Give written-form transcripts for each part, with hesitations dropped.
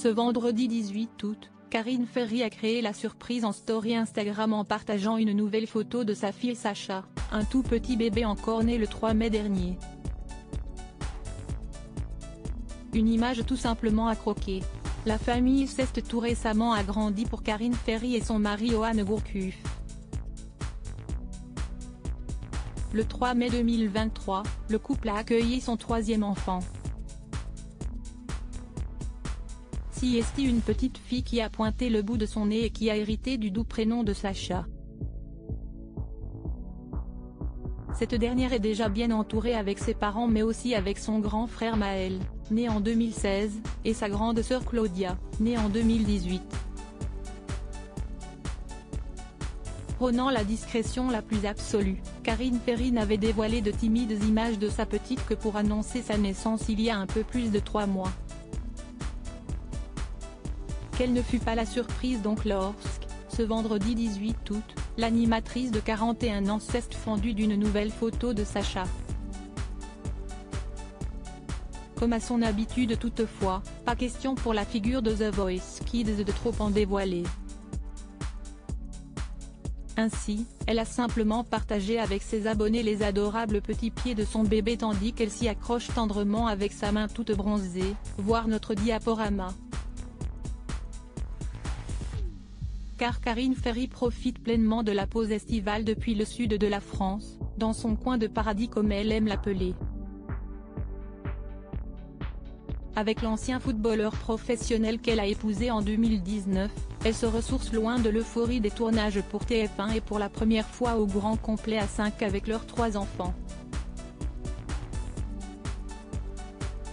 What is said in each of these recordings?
Ce vendredi 18 août, Karine Ferry a créé la surprise en story Instagram en partageant une nouvelle photo de sa fille Sacha, un tout petit bébé encore né le 3 mai dernier. Une image tout simplement à croquer. La famille s'est tout récemment agrandie pour Karine Ferry et son mari Johan Gourcuff. Le 3 mai 2023, le couple a accueilli son troisième enfant. C'est une petite fille qui a pointé le bout de son nez et qui a hérité du doux prénom de Sacha. Cette dernière est déjà bien entourée avec ses parents mais aussi avec son grand frère Maël, né en 2016, et sa grande sœur Claudia, née en 2018. Prônant la discrétion la plus absolue, Karine Ferry n'avait dévoilé de timides images de sa petite que pour annoncer sa naissance il y a un peu plus de 3 mois. Quelle ne fut pas la surprise donc lorsque, ce vendredi 18 août, l'animatrice de 41 ans s'est fendue d'une nouvelle photo de Sacha. Comme à son habitude toutefois, pas question pour la figure de The Voice Kids de trop en dévoiler. Ainsi, elle a simplement partagé avec ses abonnés les adorables petits pieds de son bébé tandis qu'elle s'y accroche tendrement avec sa main toute bronzée, voir notre diaporama. Car Karine Ferry profite pleinement de la pause estivale depuis le sud de la France, dans son coin de paradis comme elle aime l'appeler. Avec l'ancien footballeur professionnel qu'elle a épousé en 2019, elle se ressource loin de l'euphorie des tournages pour TF1 et pour la première fois au grand complet à 5 avec leurs 3 enfants.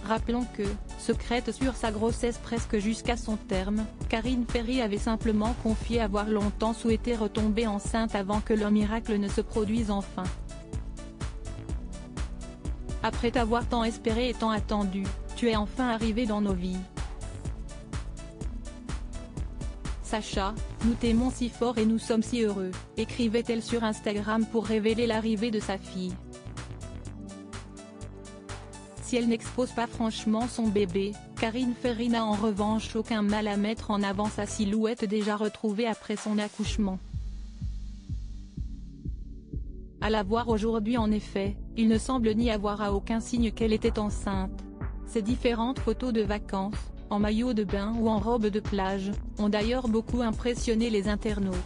Rappelons que, secrète sur sa grossesse presque jusqu'à son terme, Karine Ferry avait simplement confié avoir longtemps souhaité retomber enceinte avant que le miracle ne se produise enfin. Après t'avoir tant espéré et tant attendu, tu es enfin arrivé dans nos vies. Sacha, nous t'aimons si fort et nous sommes si heureux, écrivait-elle sur Instagram pour révéler l'arrivée de sa fille. Si elle n'expose pas franchement son bébé, Karine Ferry n'a en revanche aucun mal à mettre en avant sa silhouette déjà retrouvée après son accouchement. À la voir aujourd'hui en effet, il ne semble n'y avoir à aucun signe qu'elle était enceinte. Ces différentes photos de vacances, en maillot de bain ou en robe de plage, ont d'ailleurs beaucoup impressionné les internautes.